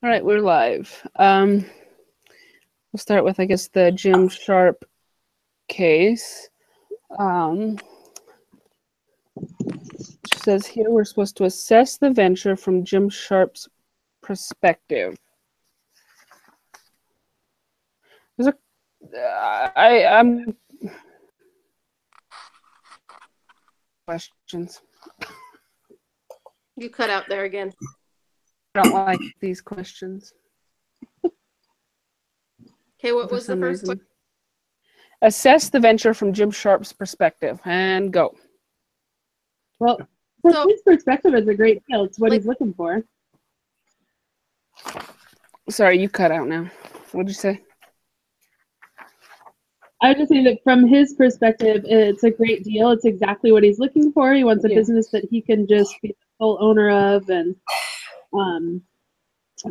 All right, we're live. We'll start with, I guess, the Jim Sharp case. Which says here we're supposed to assess the venture from Jim Sharp's perspective. There's I'm questions. You cut out there again. I don't like these questions. Okay, what was the first question? Assess the venture from Jim Sharp's perspective, and go. Well, from his perspective, it's a great deal. It's what he's looking for. Sorry, you cut out now. What did you say? I would just say that from his perspective, it's a great deal. It's exactly what he's looking for. He wants a business that he can just be the full owner of and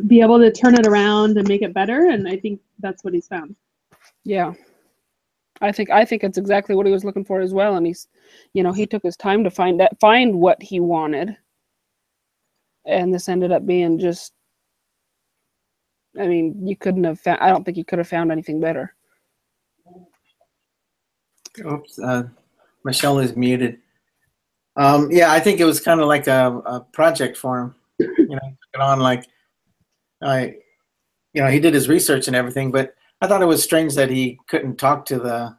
be able to turn it around and make it better. And I think that's what he's found. Yeah. I think it's exactly what he was looking for as well. And he's, he took his time to find what he wanted. And this ended up being just, you couldn't have found, I don't think you could have found anything better. Oops, Michelle is muted. Yeah, I think it was kind of like a project for him. He took it on like, he did his research and everything, but I thought it was strange that he couldn't talk to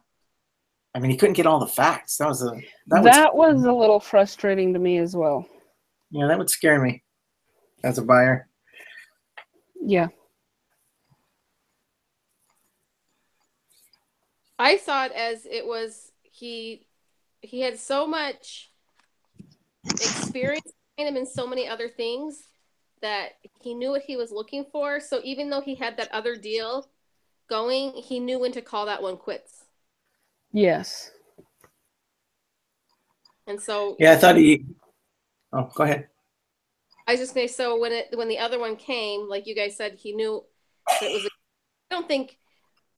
he couldn't get all the facts. That was a little frustrating to me as well. Yeah, that would scare me as a buyer. Yeah. I saw it as it was he had so much experience in him in so many other things that he knew what he was looking for. So even though he had that other deal going, he knew when to call that one quits. Yes. And so I thought oh, go ahead. I was just gonna say, so when the other one came, like you guys said, he knew that it was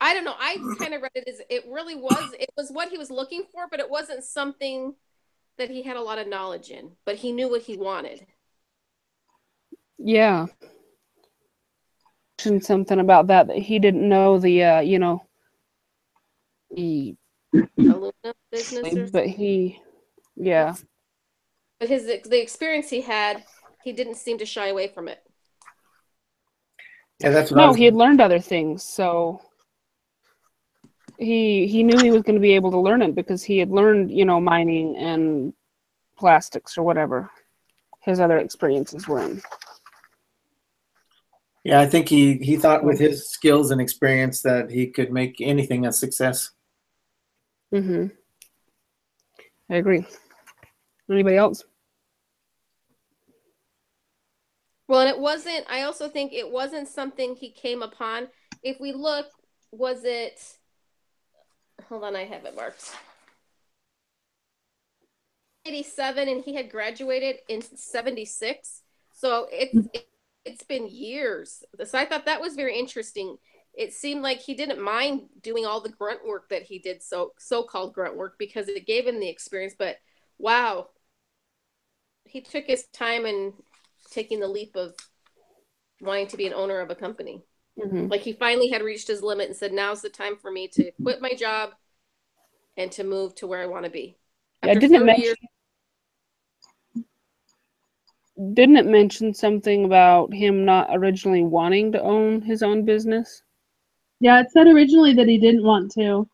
I don't know. I kind of read it as it was what he was looking for, but it wasn't something that he had a lot of knowledge in, but he knew what he wanted. Yeah. Mentioned something about that he didn't know the the aluminum business, but the experience he had, he didn't seem to shy away from it. Yeah, that's what he had learned other things, so he knew he was going to be able to learn it because he had learned, mining and plastics or whatever his other experiences were in. Yeah, I think he thought with his skills and experience that he could make anything a success. Mm-hmm. I agree. Anybody else? Well, and I also think it wasn't something he came upon. If we look, hold on, I have it marked. 87, and he had graduated in 76. So it's been years. So I thought that was very interesting. It seemed like he didn't mind doing all the grunt work that he did, so-called grunt work, because it gave him the experience. But wow, he took his time in taking the leap of wanting to be an owner of a company. Mm-hmm. Like he finally had reached his limit and said, now's the time for me to quit my job and to move to where I want to be. After didn't it mention something about him not originally wanting to own his own business? Yeah, it said originally that he didn't want to.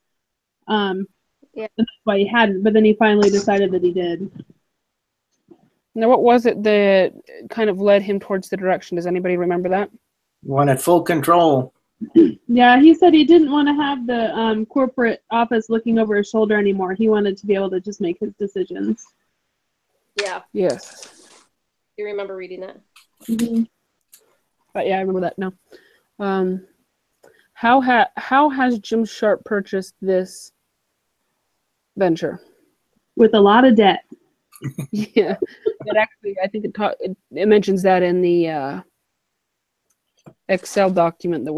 And that's why he hadn't, but then he finally decided that he did. Now, what was it that kind of led him towards the direction? Does anybody remember that? Wanted full control. Yeah, he said he didn't want to have the corporate office looking over his shoulder anymore. He wanted to be able to just make his decisions. Yeah. Yes. You remember reading that? Mm-hmm. Yeah, I remember that now. How has Jim Sharp purchased this venture? With a lot of debt. Yeah, but actually, I think it mentions that in the Excel document that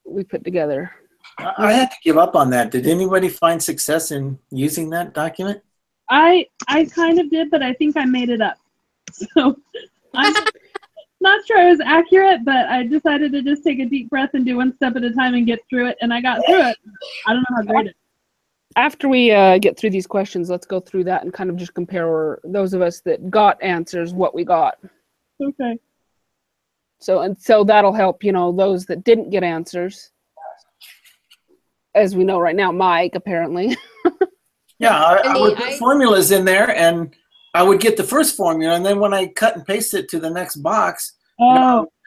we put together. I had to give up on that. Did anybody find success in using that document? I kind of did, but I think I made it up. So I'm not not sure I was accurate, but I decided to just take a deep breath and do one step at a time and get through it, and I got through it. I don't know how great it is. After we get through these questions, let's go through that and kind of just compare those of us that got answers, what we got. Okay. So that'll help, those that didn't get answers. As we know right now, Mike, apparently. Yeah, I would put formulas in there, and I would get the first formula, and then when I cut and paste it to the next box,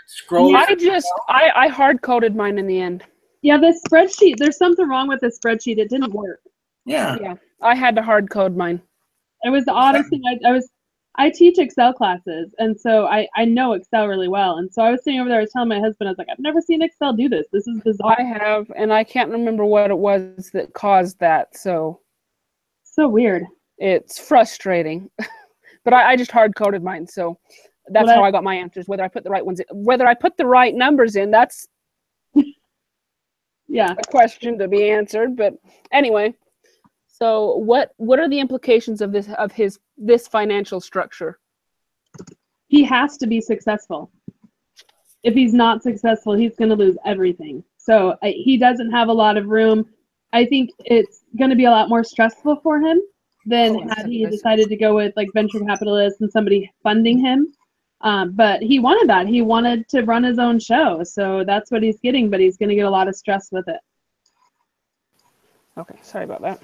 scroll. I hard-coded mine in the end. Yeah, the spreadsheet, there's something wrong with the spreadsheet. It didn't work. Yeah, I had to hard-code mine. It was the oddest thing. I teach Excel classes, and so I know Excel really well. And so I was sitting over there, I was telling my husband, I was like, I've never seen Excel do this. This is bizarre. I have, and I can't remember what it was that caused that, so weird. It's frustrating. But I just hard-coded mine, so that's how I got my answers. Whether I put the right ones in, whether I put the right numbers in, that's a question to be answered. But anyway, so what are the implications of this financial structure? He has to be successful. If he's not successful, he's going to lose everything. So he doesn't have a lot of room. I think it's going to be a lot more stressful for him than had he decided to go with like venture capitalists and somebody funding him. But he wanted that. He wanted to run his own show. So that's what he's getting, but he's going to get a lot of stress with it. Okay, sorry about that.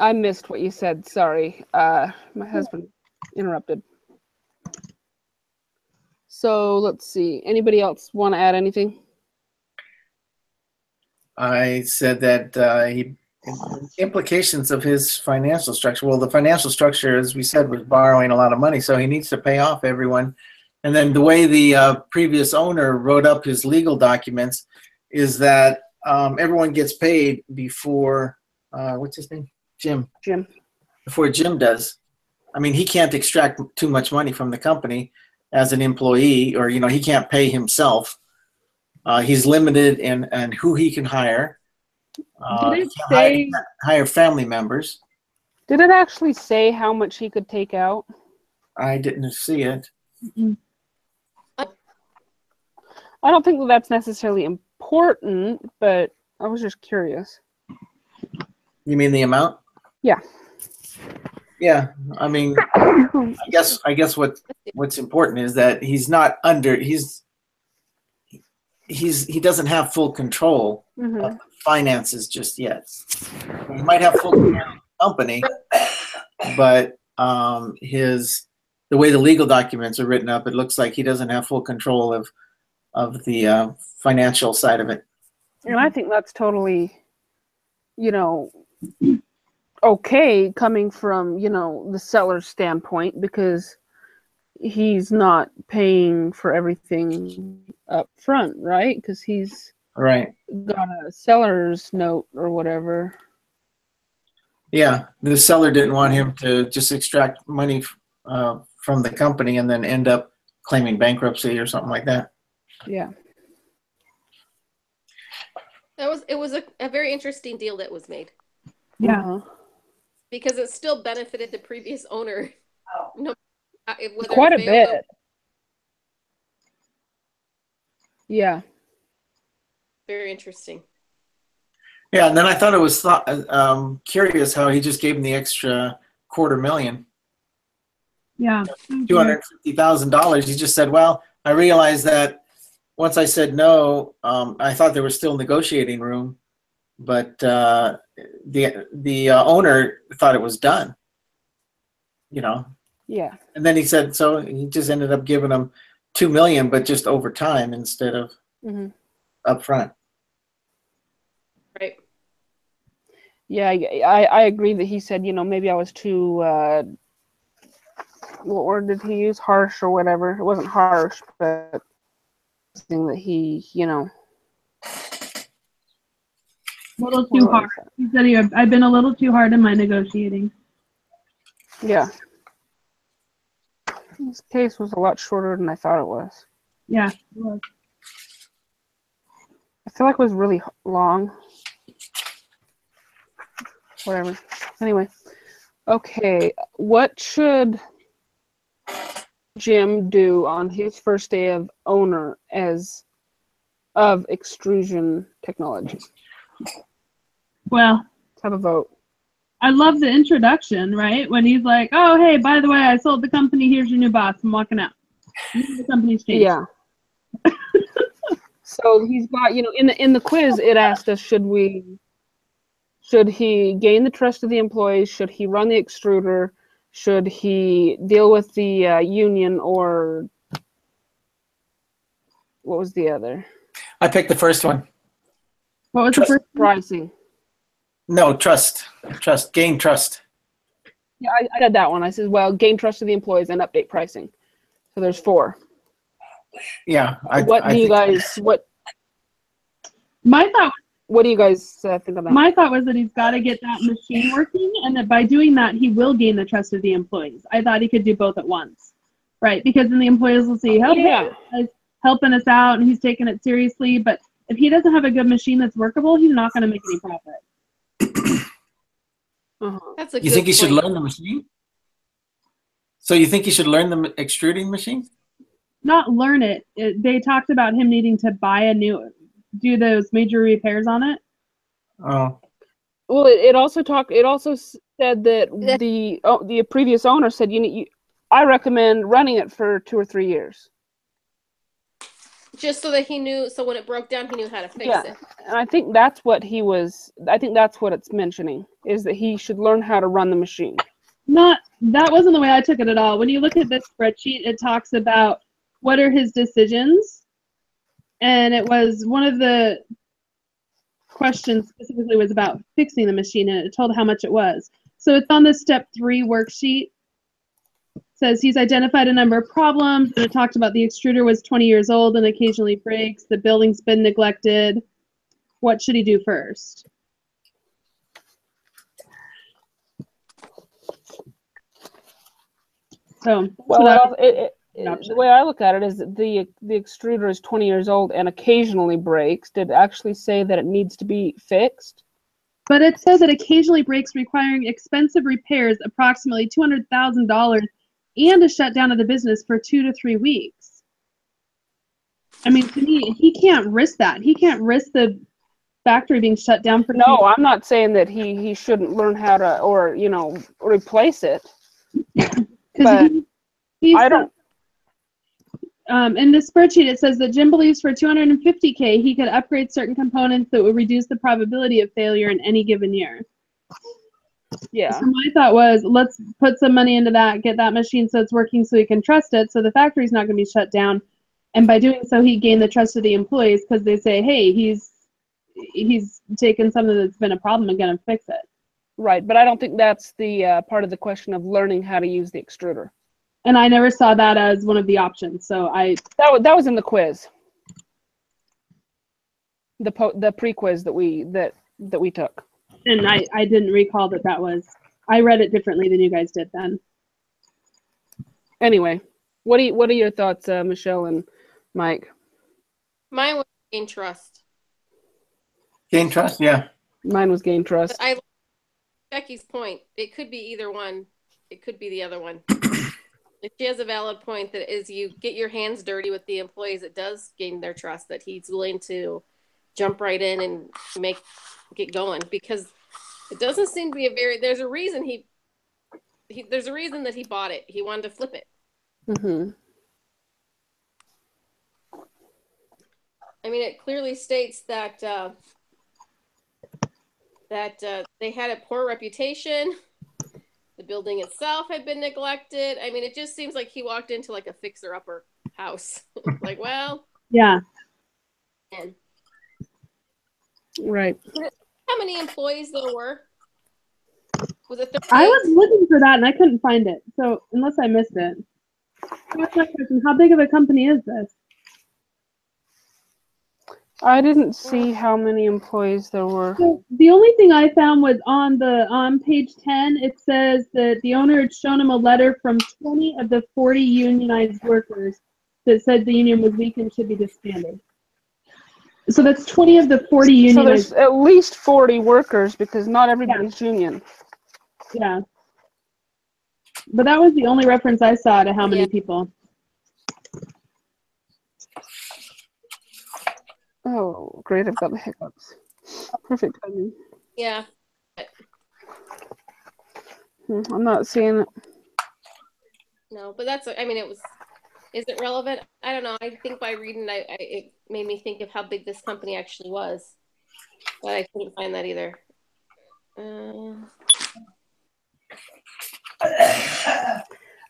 I missed what you said. Sorry. My husband interrupted. So let's see. Anybody else want to add anything? I said that implications of his financial structure. Well, the financial structure, as we said, was borrowing a lot of money, so he needs to pay off everyone. And then the way the previous owner wrote up his legal documents is that everyone gets paid before, what's his name? Jim. Before Jim does. I mean, he can't extract too much money from the company as an employee, or, he can't pay himself. He's limited in who he can hire. He can't hire family members. Did it actually say how much he could take out? I didn't see it. Mm-hmm. I don't think that's necessarily important, but I was just curious. You mean the amount? Yeah. Yeah. I mean, I guess what's important is that he's not under. He doesn't have full control of the finances just yet. He might have full control of the company, but the way the legal documents are written up, it looks like he doesn't have full control of the financial side of it. And I think that's totally, okay coming from, the seller's standpoint, because he's not paying for everything up front, right? Because he's got a seller's note or whatever. Yeah, the seller didn't want him to just extract money from the company and then end up claiming bankruptcy or something like that. Yeah. It was a very interesting deal that was made. Yeah. Because it still benefited the previous owner. Quite a bit. Yeah. Very interesting. Yeah, and then I thought it was curious how he just gave him the extra $250,000. Yeah. $250,000. He just said, well, I realized that once I said no, I thought there was still negotiating room, but the owner thought it was done. Yeah. And then he said, so he just ended up giving him $2 million, but just over time instead of up front. Right. Yeah, I agree that he said, maybe I was too, what word did he use? Harsh or whatever. It wasn't harsh, but something that he, a little too hard. He said, I've been a little too hard in my negotiating. Yeah. This case was a lot shorter than I thought it was. Yeah, it was. I feel like it was really long. Whatever. Anyway, Okay, what should Jim do on his first day of owner of extrusion technology? Well, Let's have a vote. I love the introduction, right? When he's like, "Oh, hey, by the way, I sold the company. Here's your new boss. I'm walking out. The company's changed." Yeah. So he's got, in the quiz it asked us, should he gain the trust of the employees? Should he run the extruder? Should he deal with the union, or what was the other? I picked the first one. What was Trust. the first? Pricing. No, trust. Gain trust. Yeah, I did that one. I said, well, gain trust of the employees and update pricing. So there's 4. Yeah. What do you guys My thought. What do you guys think of that? My thought was that he's got to get that machine working, and that by doing that, he will gain the trust of the employees. I thought he could do both at once, right? Because then the employees will see, "Oh, Yeah. he's helping us out, and he's taking it seriously." But if he doesn't have a good machine that's workable, he's not going to make any profit. That's a You good think he should point. learn the machine? So you think he should learn the extruding machine? Not learn it. They talked about him needing to do those major repairs on it. Oh. Well, it also said that the previous owner said I recommend running it for 2 or 3 years. Just so that he knew, so when it broke down, he knew how to fix it. And I think that's what it's mentioning, is that he should learn how to run the machine. That wasn't the way I took it at all. When you look at this spreadsheet, it talks about what are his decisions, and it was one of the questions specifically was about fixing the machine, and it told how much it was. So it's on the step 3 worksheet. It says he's identified a number of problems, and it talked about the extruder was 20 years old and occasionally breaks. The building's been neglected. What should he do first? So, the way I look at it is that the extruder is 20 years old and occasionally breaks. Did it actually say that it needs to be fixed? But it says it occasionally breaks, requiring expensive repairs, approximately $200,000, and a shutdown of the business for 2 to 3 weeks. I mean, to me, he can't risk that. He can't risk the factory being shut down for. No, I'm not saying that he shouldn't learn how to, or replace it. But I don't. In the spreadsheet, it says that Jim believes for $250K, he could upgrade certain components that would reduce the probability of failure in any given year. Yeah. So my thought was, let's put some money into that, get that machine so it's working so he can trust it, so the factory's not going to be shut down. And by doing so, he gained the trust of the employees because they say, hey, he's taken something that's been a problem and going to fix it. Right, but I don't think that's the part of the question of learning how to use the extruder. And I never saw that as one of the options, so that was in the quiz, the pre-quiz that we took. And I didn't recall that was. I read it differently than you guys did then. Anyway, what are your thoughts, Michelle and Mike? Mine was gain trust. Gain trust, yeah. Mine was gain trust. I like Becky's point. It could be either one. It could be the other one. If she has a valid point, that is, you get your hands dirty with the employees, it does gain their trust that he's willing to jump right in and get going, because it doesn't seem to be there's a reason there's a reason that he bought it. He wanted to flip it. Mm-hmm. I mean, it clearly states that they had a poor reputation. The building itself had been neglected. I mean, it just seems like he walked into like a fixer-upper house. Like, well, yeah. Man. Right. How many employees there were? Was it 38? I was looking for that and I couldn't find it. So unless I missed it. That's my question. How big of a company is this? I didn't see how many employees there were. So the only thing I found was on page 10, it says that the owner had shown him a letter from 20 of the 40 unionized workers that said the union was weak and should be disbanded. So that's 20 of the 40 unionized. So there's at least 40 workers because not everybody's union. Yeah. But that was the only reference I saw to how many Yeah. people. Oh, great! I've got the hiccups. Perfect timing. Yeah. I'm not seeing it. No, but that's, I mean, is it relevant? I don't know. I think by reading, it made me think of how big this company actually was, but I couldn't find that either.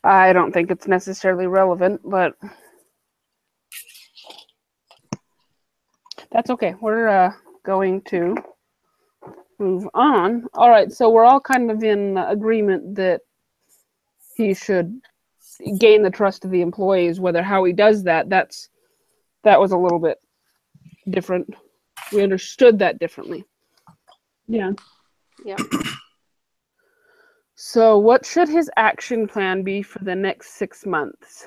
I don't think it's necessarily relevant, but that's okay. We're going to move on. All right, so we're all kind of in agreement that he should gain the trust of the employees. Whether how he does that, that was a little bit different. We understood that differently. Yeah. Yeah. So what should his action plan be for the next 6 months?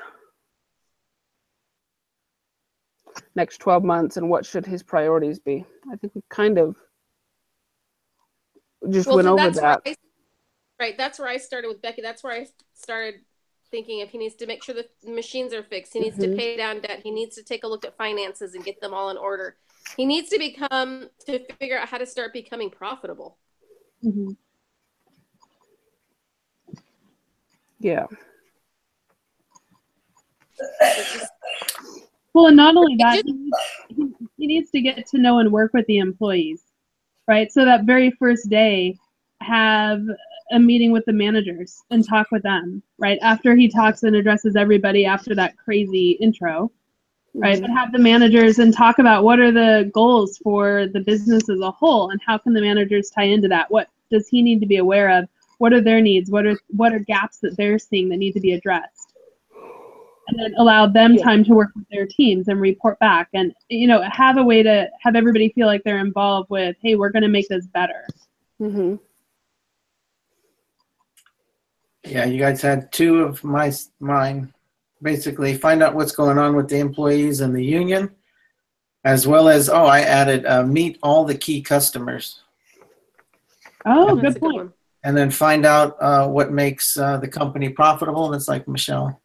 Next 12 months, and what should his priorities be? I think we kind of just went over that. Right. That's where I started with Becky. That's where I started thinking if he needs to make sure the machines are fixed. He needs to pay down debt. He needs to take a look at finances and get them all in order. He needs to figure out how to start becoming profitable. Mm-hmm. Yeah. Well, and not only that, he needs to get to know and work with the employees, right? So that very first day, have a meeting with the managers and talk with them, right? After he talks and addresses everybody after that crazy intro, right? But have the managers and talk about what are the goals for the business as a whole and how can the managers tie into that? What does he need to be aware of? What are their needs? What are gaps that they're seeing that need to be addressed? And then allow them time to work with their teams and report back and, have a way to have everybody feel like they're involved with, hey, we're going to make this better. Mm-hmm. Yeah, you guys had two of mine. Basically, find out what's going on with the employees and the union, as well as, I added meet all the key customers. Oh, good point. And then find out what makes the company profitable. That's like Michelle.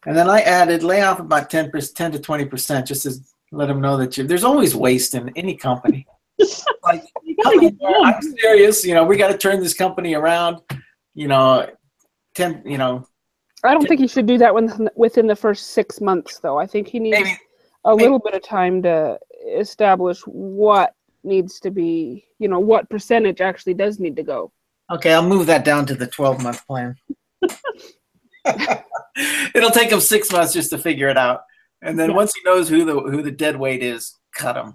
And then I added lay off about 10 to 20%, just to let them know that there's always waste in any company. Like, I'm serious. We got to turn this company around. I don't think he should do that within the first 6 months, though. I think he needs a little bit of time to establish what needs to be, what percentage actually does need to go. Okay, I'll move that down to the 12-month plan. It'll take him 6 months just to figure it out, and then once he knows who the dead weight is, cut him.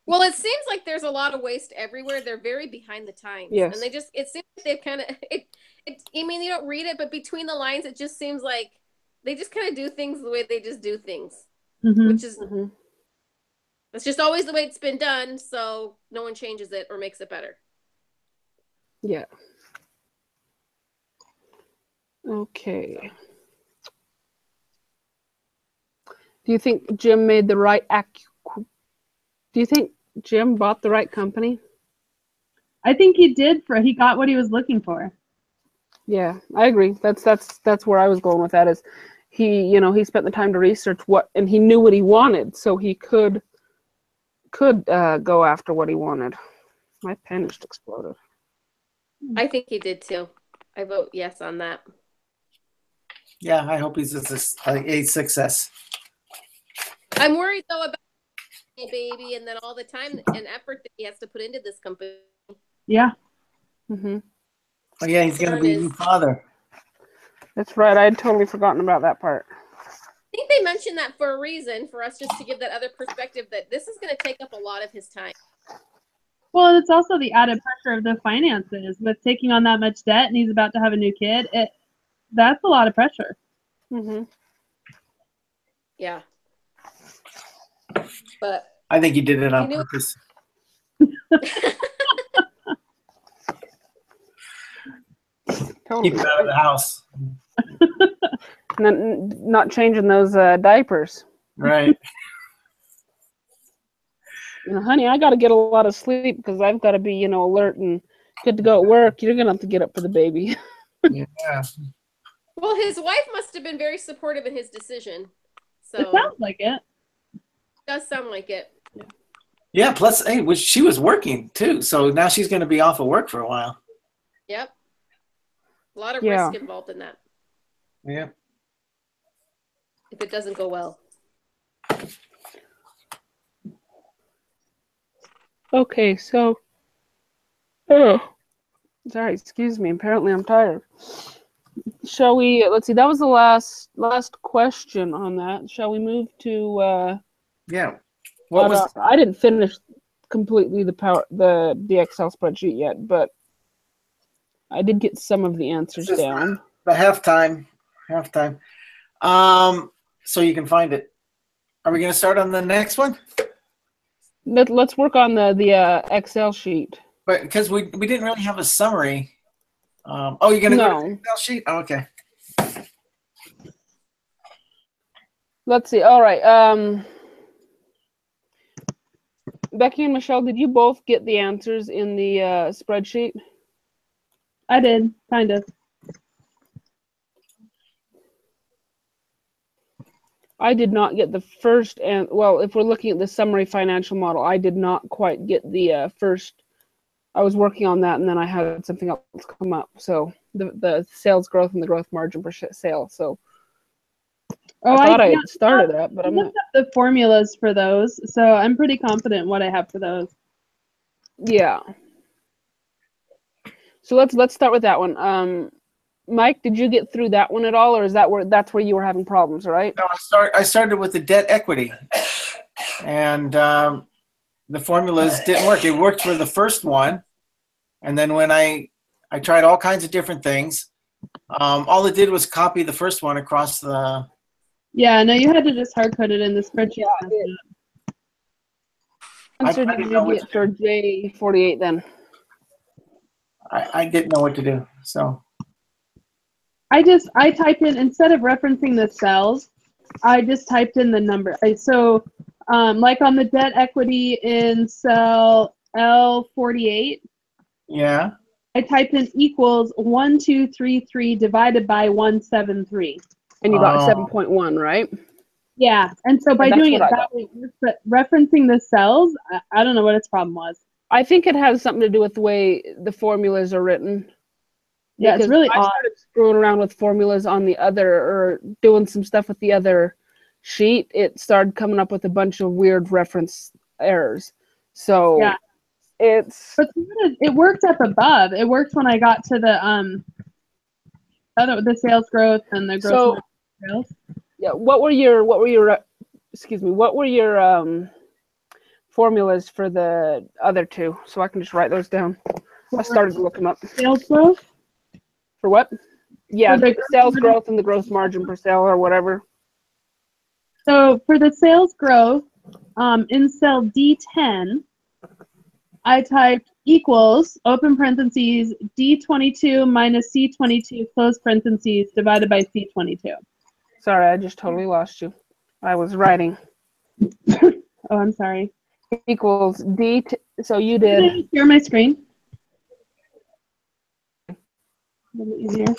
Well, it seems like there's a lot of waste everywhere. They're very behind the times. Yes. And it seems like they've kind of, I mean, you don't read it, but between the lines, it just seems like they just kind of do things the way they just do things, which is, it's just always the way it's been done. So no one changes it or makes it better. Yeah. Okay. Do you think Jim made the right Do you think Jim bought the right company? I think he did. He got what he was looking for. Yeah, I agree. That's where I was going with that. Is he spent the time to research and he knew what he wanted, so he could go after what he wanted. My pen just exploded. I think he did too. I vote yes on that. Yeah, I hope he's a success. I'm worried though about a baby and then all the time and effort that he has to put into this company. Yeah. Mm-hmm. Oh yeah, he's gonna be a new father. That's right. I had totally forgotten about that part. I think they mentioned that for a reason, for us just to give that other perspective that this is going to take up a lot of his time. Well, it's also the added pressure of the finances with taking on that much debt, and he's about to have a new kid. That's a lot of pressure. Mm-hmm. Yeah. But I think he did it on purpose. Totally. Keep him out of the house. Not changing those diapers. Right. Honey, I got to get a lot of sleep because I've got to be, alert and Good to go at work. You're gonna have to get up for the baby. Yeah. Well, his wife must have been very supportive in his decision. So It sounds like it. does sound like it. Yeah. Plus, hey, she was working too, so now she's going to be off of work for a while. Yep. A lot of Yeah. risk involved in that Yeah. if it doesn't go well. Okay, so oh, sorry, excuse me. Apparently I'm tired. Shall we let's see, that was the last question on that. Shall we move to Yeah. What was I didn't finish completely the Excel spreadsheet yet, but I did get some of the answers this is down. the halftime? So you can find it. Are we going to start on the next one? Let's work on the Excel sheet. But because we didn't really have a summary. Oh, you're going to go to the Excel sheet? Oh, okay. Let's see. All right. Becky and Michelle, did you both get the answers in the spreadsheet? I did, kind of. I did not get the first, and well, if we're looking at the summary financial model, I did not quite get the first. I was working on that, and then I had something else come up. So the sales growth and the growth margin per sale. So I thought I started that, but I'm not. Looked up the formulas for those, so I'm pretty confident in what I have for those. Yeah. So let's start with that one. Mike, did you get through that one at all, or is that's where you were having problems, right? No, I started with the debt equity, and the formulas didn't work. It worked for the first one, and then when I tried all kinds of different things, all it did was copy the first one across the. Yeah, no, you had to just hard code it in the spreadsheet. Answer did you get for J48 then? I didn't know what to do, so. I typed in, instead of referencing the cells, I just typed in the number. So like on the debt equity in cell L48. Yeah. I typed in equals 1233 divided by 173. And you got 7.1, right? Yeah, and so by doing it that way, but referencing the cells, I don't know what its problem was. I think it has something to do with the way the formulas are written. Yeah, it's really odd. I started screwing around with formulas on the other, or doing some stuff with the other sheet. It started coming up with a bunch of weird reference errors. So yeah, but it worked up above. It worked when I got to the sales growth and the growth sales. Yeah, what were your formulas for the other two, so I can just write those down. I started to look them up. Sales growth? For what? Yeah, the sales growth and the gross margin per sale or whatever. So for the sales growth, in cell D10, I typed equals, open parentheses, D22 minus C22, close parentheses, divided by C22. Sorry, I just totally lost you. I was writing. Oh, I'm sorry. Equals D, so you did. Can I share my screen? A little easier.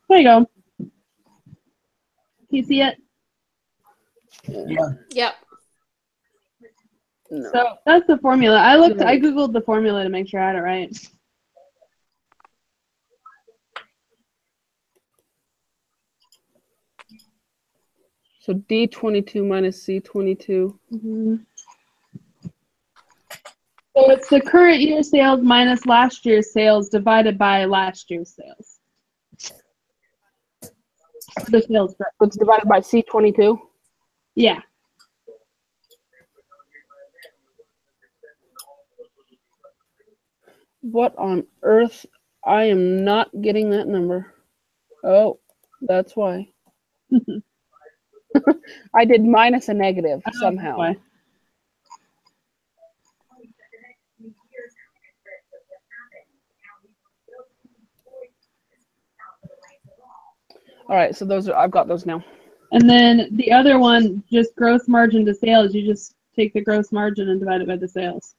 There you go. Can you see it? Yeah. Yep. No. So that's the formula. I Googled the formula to make sure I had it right. So D22 minus C22. Mm-hmm. So it's the current year sales minus last year's sales divided by last year's sales. The sales growth. So it's divided by C22? Yeah. What on earth? I am not getting that number. Oh, that's why. I did minus a negative somehow. Why? All right, so I've got those now. And then the other one, just gross margin to sales, you just take the gross margin and divide it by the sales.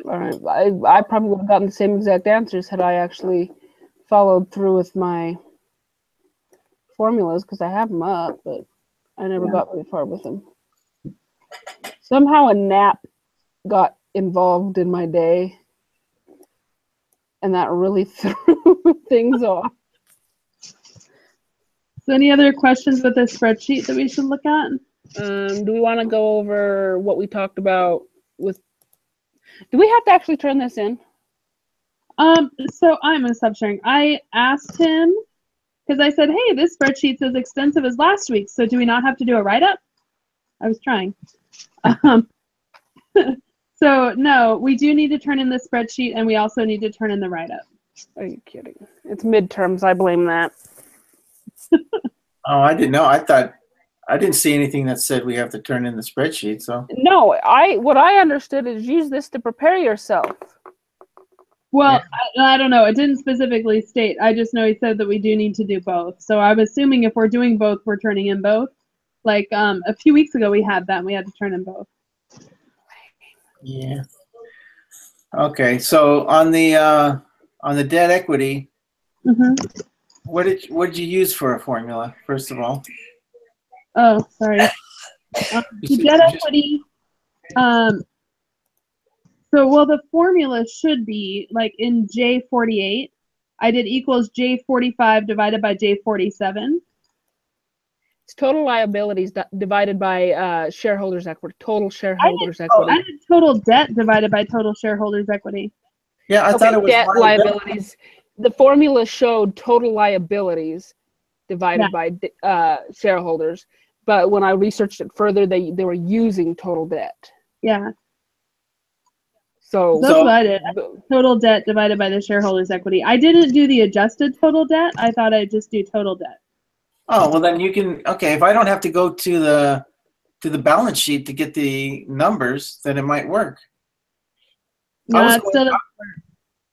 All right. I probably would have gotten the same exact answers had I actually followed through with my formulas, because I have them up, but I never got very far with them. Somehow a nap got involved in my day, and that really threw things off. So any other questions with this spreadsheet that we should look at? Do we want to go over what we talked about with, do we have to actually turn this in? So I'm a sub-sharing. I asked him, because I said, hey, this spreadsheet's as extensive as last week's, so do we not have to do a write-up? I was trying. So no, we do need to turn in the spreadsheet, and we also need to turn in the write-up. Are you kidding? It's midterms. I blame that. Oh, I didn't know. I didn't see anything that said we have to turn in the spreadsheet. So No, what I understood is use this to prepare yourself. Well, I don't know. It didn't specifically state. I just know he said that we do need to do both. So I'm assuming if we're doing both, we're turning in both. Like a few weeks ago, we had that, and we had to turn in both. yeah. Okay. So on the debt equity, what did you use for a formula? First of all. Oh, sorry. The debt equity. So, well, the formula should be like in J48, I did equals J45 divided by J47. It's total liabilities divided by shareholders' equity, total shareholders' equity. I did total debt divided by total shareholders' equity. Yeah, I thought it was debt liabilities. The formula showed total liabilities divided by shareholders, but when I researched it further, they were using total debt. Yeah. So that's what I did. Total debt divided by the shareholders' equity. I didn't do the adjusted total debt. I thought I'd just do total debt. Oh, well then you can, okay, if I don't have to go to the balance sheet to get the numbers, then it might work. No, it still doesn't work.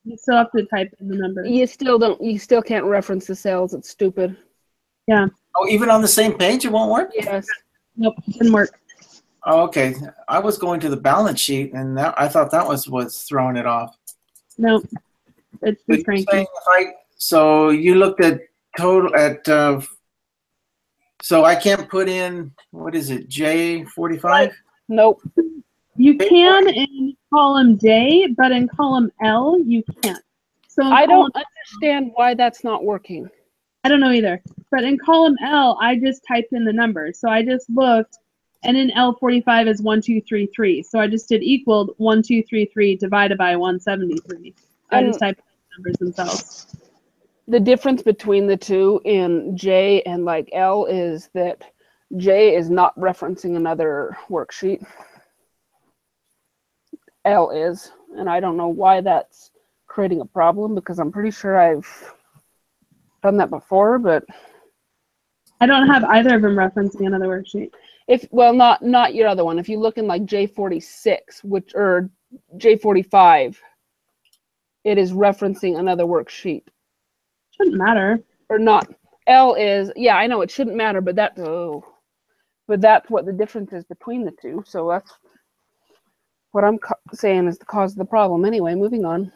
You still have to type in the numbers. You still can't reference the cells. It's stupid. Yeah. Oh, even on the same page it won't work? Yes. Nope, it didn't work. Oh, okay. I was going to the balance sheet, and I thought that was what's throwing it off. No, it's just cranky. So you looked at total so I can't put in, what is it, J45? Nope. You can in column J, but in column L you can't. So I don't understand why that's not working. I don't know either. But in column L, I just typed in the numbers. So I just looked. And in L45 is 1233. So I just did equaled 1233 divided by 173. I just typed in the numbers themselves. The difference between the two in J and like L is that J is not referencing another worksheet. L is, and I don't know why that's creating a problem, because I'm pretty sure I've done that before, but I don't have either of them referencing another worksheet. Not your other one. If you look in like J46, or J45, it is referencing another worksheet. Shouldn't matter. Or not. L is, yeah, I know it shouldn't matter, but that's what the difference is between the two. So that's what I'm saying is the cause of the problem. Anyway, moving on.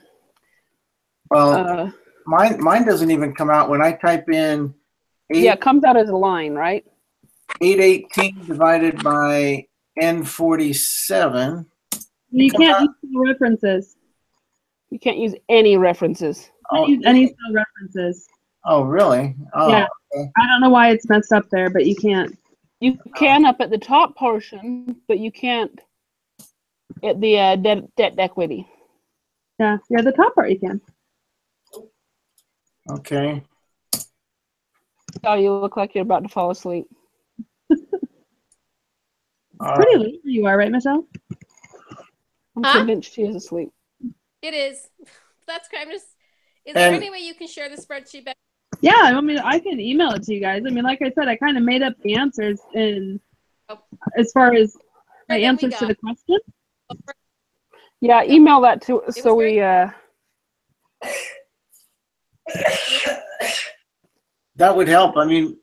Well, mine doesn't even come out when I type in. Yeah, it comes out as a line, right? 818 divided by N47. You can't use no references. You can't use any references. Can't use any no references. Oh, really? Oh, yeah. Okay. I don't know why it's messed up there, but you can't. You can up at the top portion, but you can't at the debt equity. Yeah, the top part you can. I'm Huh? convinced she is asleep. It is. That's kind of. Is And- there any way you can share the spreadsheet back? Yeah, I mean, I can email it to you guys. I mean, like I said, I kind of made up the answers in as far as my That we answers to got. the question. Yeah, Yeah. email that to us It so was we That would help. I mean,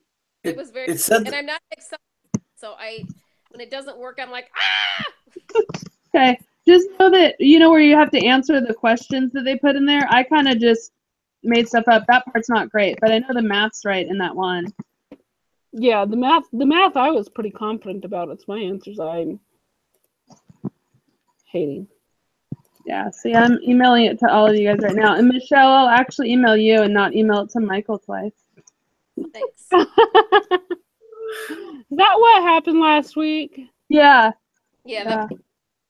It was very. it said And I'm not excited. So when it doesn't work, I'm like, ah! Okay, just know that you know where you have to answer the questions that they put in there. I kind of just made stuff up. That part's not great, but I know the math's right in that one. yeah, the math I was pretty confident about. It's my answers I'm hating. Yeah, see, I'm emailing it to all of you guys right now. And Michelle, I'll actually email you and not email it to Michael twice. Thanks. Is that what happened last week? Yeah. Yeah. That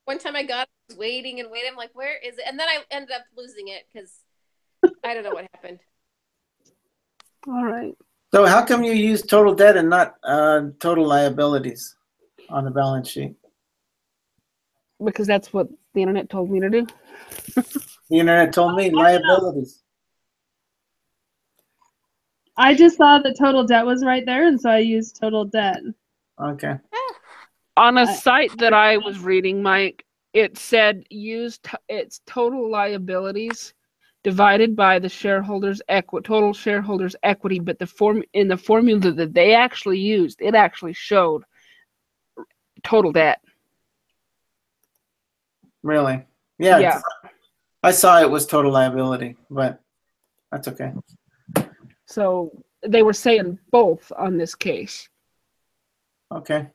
one time I got it, I was waiting and waiting. I'm like, where is it? And then I ended up losing it because I don't know what happened. All right. so. How come you use total debt and not total liabilities on the balance sheet? Because that's what the internet told me to do. The internet told me liabilities. I just saw that total debt was right there, and so I used total debt. Okay. On a site that I was reading, Mike, it said its total liabilities divided by the shareholders' total shareholders' equity, but in the formula that they actually used, it actually showed total debt. Really? Yeah. Yeah. I saw it was total liability, but that's okay. So they were saying both on this case. Okay.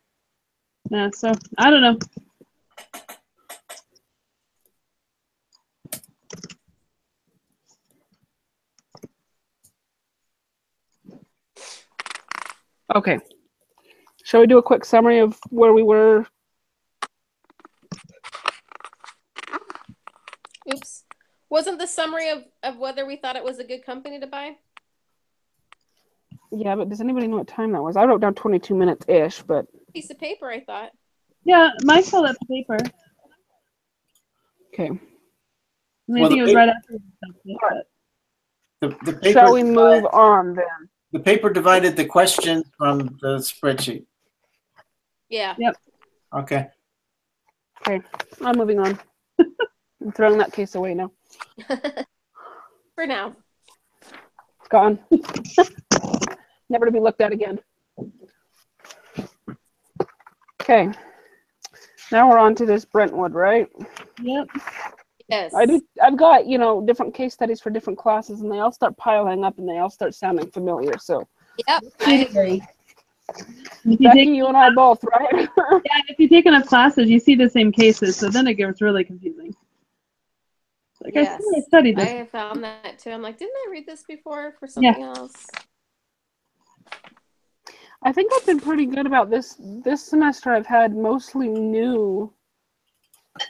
Yeah, so I don't know. Okay. Shall we do a quick summary of where we were? Oops. Wasn't the summary of whether we thought it was a good company to buy? Yeah, but does anybody know what time that was? I wrote down 22 minutes-ish, but... Piece of paper, I thought. Yeah, Mike filled up the paper. Okay. I mean, I think it was right after. The paper. Shall we move on then? The paper divided the question from the spreadsheet. Yeah. Yep. Okay. Okay, I'm moving on. I'm throwing that case away now. For now. It's gone. Never to be looked at again. Okay. Now we're on to this Brentwood, right? Yep. Yes. I've got, different case studies for different classes, and they all start piling up, and they all start sounding familiar. So, Yep, I agree. Becky, you and I both, right? Yeah, if you take enough classes, you see the same cases, so then it gets really confusing. Like, Yes. I studied I this. have found that too. I'm like, didn't I read this before for something else? I think I've been pretty good about this semester. I've had mostly new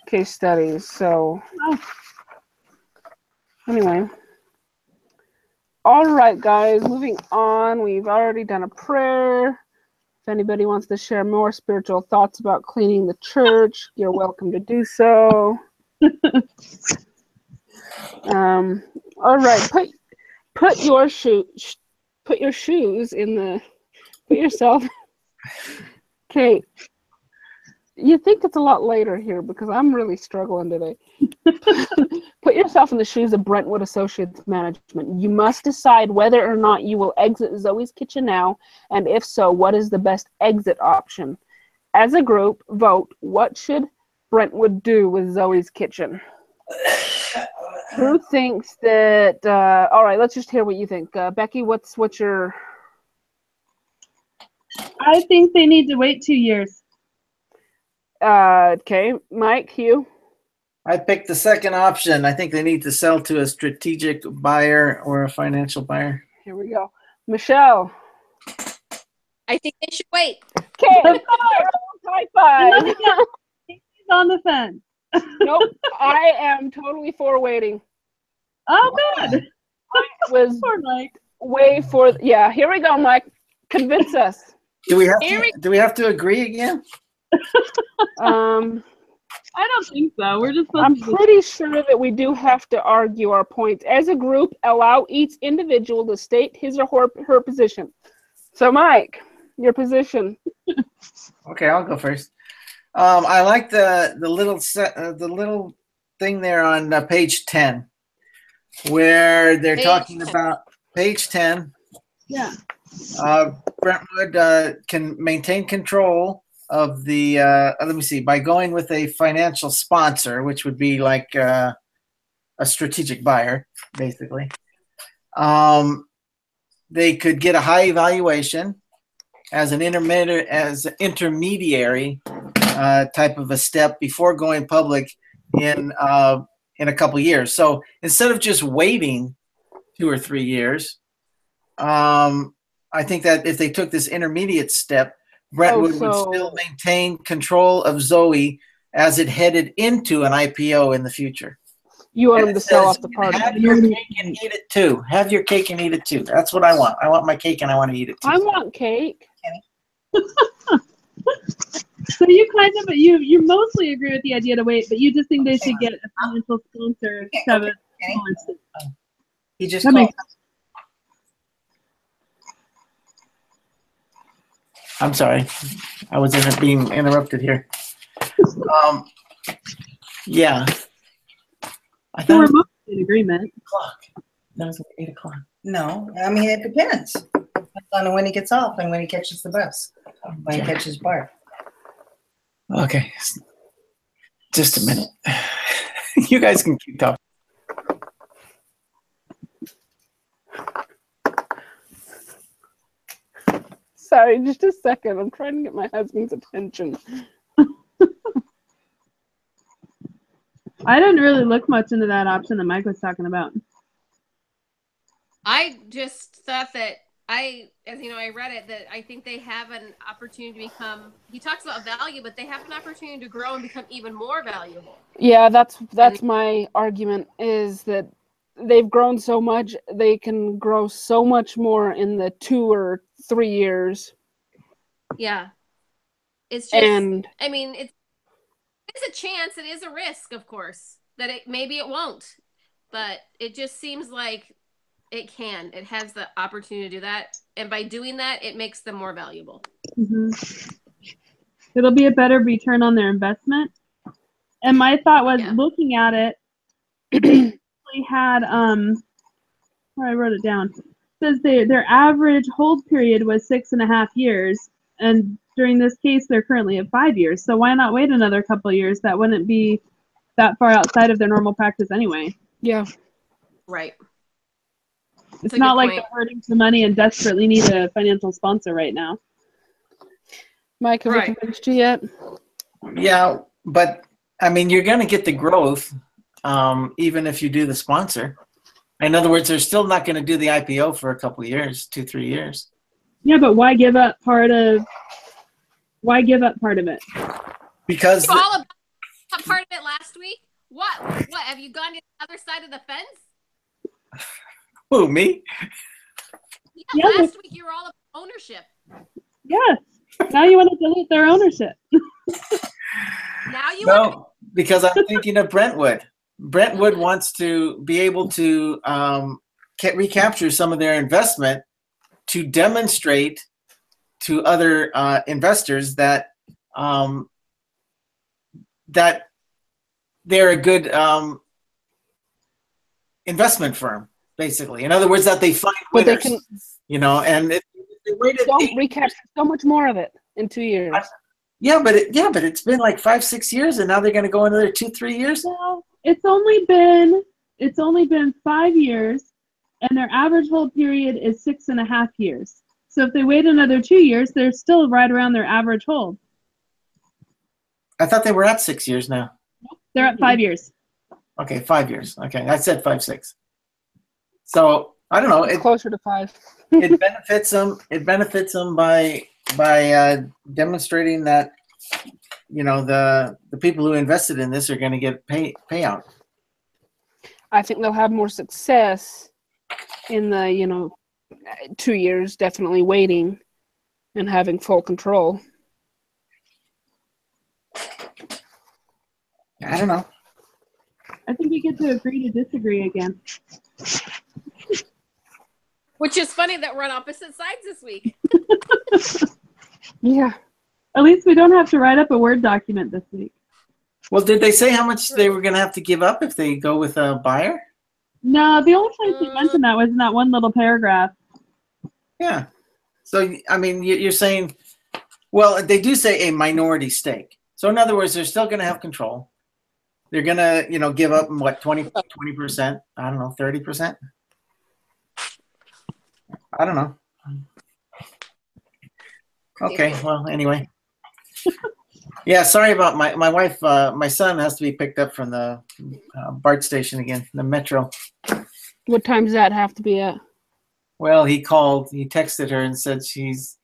case studies. So anyway, all right, guys, moving on. We've already done a prayer. If anybody wants to share more spiritual thoughts about cleaning the church, you're welcome to do so. All right, put your shoes in the. Put yourself. Okay. You think it's a lot later here because I'm really struggling today. Put yourself in the shoes of Brentwood Associates Management. You must decide whether or not you will exit Zoe's Kitchen now, and if so, what is the best exit option? As a group, vote, what should Brentwood do with Zoe's Kitchen? Who thinks that, all right, let's just hear what you think. Becky, what's your... I think they need to wait 2 years. Okay, Mike, you? I picked the second option. I think they need to sell to a strategic buyer or a financial buyer. Here we go. Michelle. I think they should wait. Okay, high five. He's on the fence. Nope, I am totally for waiting. Oh, good. I was Poor Mike. way for, yeah, here we go, Mike. Convince us. Do we have to agree again? I don't think so. We're just I'm supposed to pretty sure that we do have to argue our points. As a group, allow each individual to state his or her position. So, Mike, your position. Okay, I'll go first. I like the little thing there on page 10, where they're Page talking 10. about page 10. Yeah. Brentwood can maintain control of the. Let me see. By going with a financial sponsor, which would be like a strategic buyer, basically. They could get a high evaluation as an intermediary type of a step before going public in a couple years. So instead of just waiting 2 or 3 years, I think that if they took this intermediate step, Brentwood would still maintain control of Zoe as it headed into an IPO in the future. You want them to sell off the party. Have your cake and eat it too. Have your cake and eat it too. That's what I want. I want my cake and I want to eat it too. I want cake. So you kind of you mostly agree with the idea to wait, but you just think they should get a financial sponsor to have it. He just That called. makes sense. I'm sorry. I was being interrupted here. Yeah. I So thought we're it was mostly in agreement. 8 o'clock. That was 8 o'clock. No, I mean, it depends. Depends on when he gets off and when he catches the bus, when he catches Bart. Okay. Just a minute. You guys can keep talking. Sorry, just a second. I'm trying to get my husband's attention. I didn't really look much into that option that Mike was talking about. I just thought that I read it, that I think they have an opportunity to become, he talks about value, but they have an opportunity to grow and become even more valuable. Yeah, that's my argument, is that they've grown so much, they can grow so much more in the 2 or 3 years. Yeah. It's just, And I mean, it's a chance, it is a risk, of course, that maybe it won't, but it just seems like it has the opportunity to do that, and by doing that, it makes them more valuable. Mm-hmm. It'll be a better return on their investment. And my thought was, looking at it, they had where I wrote it down. It says their average hold period was 6.5 years, and during this case, they're currently at 5 years. So why not wait another couple of years? That wouldn't be that far outside of their normal practice anyway. yeah. Right. It's not like they're hurting for money and desperately need a financial sponsor right now. Mike, have we convinced you yet? Yeah, but I mean, you're going to get the growth even if you do the sponsor. In other words, they're still not going to do the IPO for a couple of years, 2-3 years. Yeah, but why give up part of it? Because you all about part of it last week? What? Have you gone to the other side of the fence? Who, me? Yeah, last week you were all about ownership. Yeah. Now you want to delete their ownership. Now you No, because I'm thinking of Brentwood. Brentwood wants to be able to recapture some of their investment to demonstrate to other investors that that they're a good investment firm, basically. In other words, that they find winners, and if they waited, don't recapture so much more of it in 2 years. But it's been like 5-6 years, and now they're going to go another 2-3 years now. It's only been 5 years, and their average hold period is 6.5 years. So if they wait another 2 years, they're still right around their average hold. I thought they were at 6 years now. They're at 5 years. Okay, 5 years. Okay, I said 5-6. So I don't know. It's closer to 5. It benefits them. It benefits them by demonstrating that the people who invested in this are going to get payout. I think they'll have more success in the 2 years, definitely waiting and having full control. I don't know. I think we get to agree to disagree again. Which is funny that we're on opposite sides this week. Yeah. At least we don't have to write up a Word document this week. Well, did they say how much they were going to have to give up if they go with a buyer? No, the only place they mentioned that was in that one little paragraph. Yeah. So, I mean, you're saying, well, they do say a minority stake. So, in other words, they're still going to have control. They're going to, give up, what, 20%? I don't know, 30%? I don't know. Okay, well, anyway. Yeah, sorry about my wife. My son has to be picked up from the BART station again, the metro. What time does that have to be at? Well, he texted her and said he's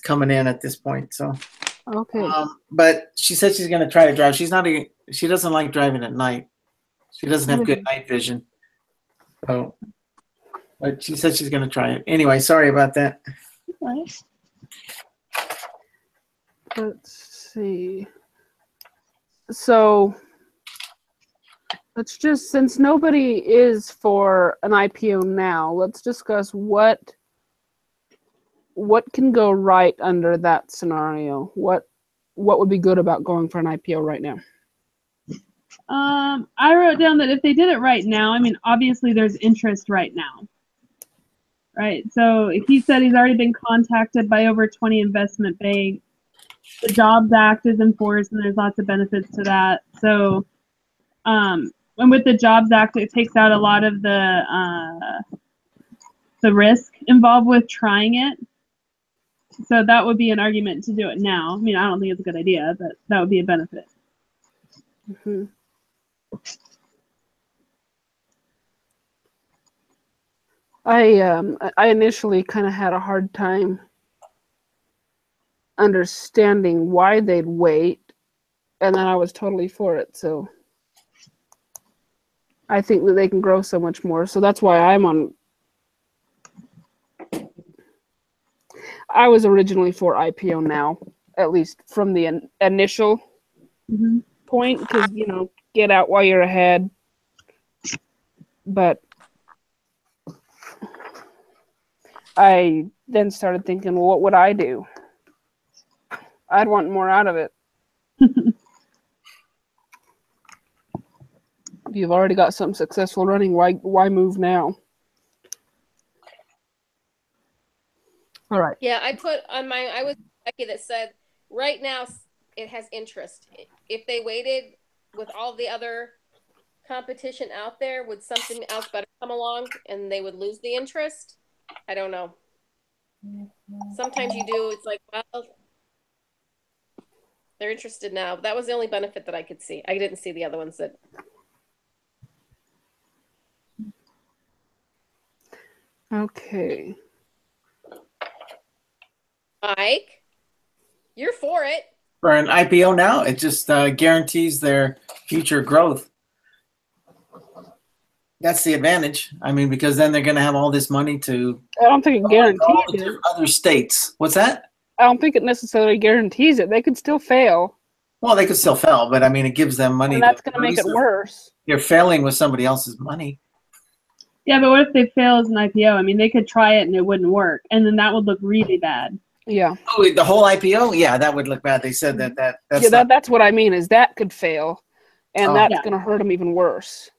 coming in at this point. So, Okay. but she said she's going to try to drive. She doesn't like driving at night. She doesn't have good night vision. So, but she said she's going to try it. Anyway, sorry about that. Right. Let's see. So let's just, since nobody is for an IPO now, let's discuss what can go right under that scenario. What would be good about going for an IPO right now? I wrote down that if they did it right now, I mean, obviously there's interest right now. Right. So he said he's already been contacted by over 20 investment banks. The Jobs Act is enforced, and there's lots of benefits to that. So, and with the Jobs Act, it takes out a lot of the risk involved with trying it. So that would be an argument to do it now. I mean, I don't think it's a good idea, but that would be a benefit. Mm-hmm. I initially kind of had a hard time understanding why they'd wait, and then I was totally for it. So I think that they can grow so much more. So that's why I was originally for IPO now, at least from the initial point, because get out while you're ahead. But I then started thinking, well, what would I do? I'd want more out of it. You've already got something successful running. Why move now? All right. Yeah, I put on mine. I was lucky that said right now it has interest. If they waited with all the other competition out there, would something else better come along and they would lose the interest? I don't know. Sometimes you do. It's like, well, they're interested now. That was the only benefit that I could see. I didn't see the other ones that. Okay. Mike, you're for it. For an IPO now, it just guarantees their future growth. That's the advantage. I mean, because then they're going to have all this money to. I don't think it guarantees it. Other states. What's that? I don't think it necessarily guarantees it. They could still fail. Well, they could still fail, but I mean, it gives them money. And that's going to make it worse. You're failing with somebody else's money. Yeah, but what if they fail as an IPO? I mean, they could try it and it wouldn't work, and then that would look really bad. Yeah. Oh, the whole IPO? Yeah, that would look bad. They said that's what I mean, is that could fail, and that's going to hurt them even worse.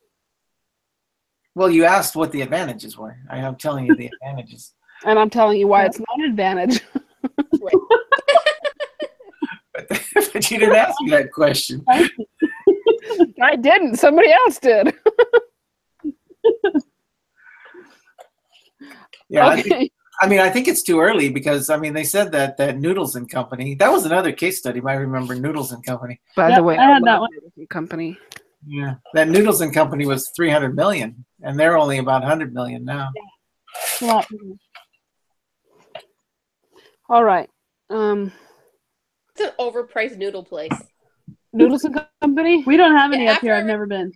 Well, you asked what the advantages were. I am telling you the advantages. And I'm telling you why it's not an advantage. But you didn't ask me that question. I didn't. Somebody else did. Yeah. Okay. I think it's too early because, I mean, they said that Noodles and Company, that was another case study. You might remember Noodles and Company. By the way, I had that one. Company. Yeah. That Noodles and Company was 300 million, and they're only about 100 million now. Yeah. All right. It's an overpriced noodle place. Noodles and Company? We don't have any Yeah, up here. I've never been.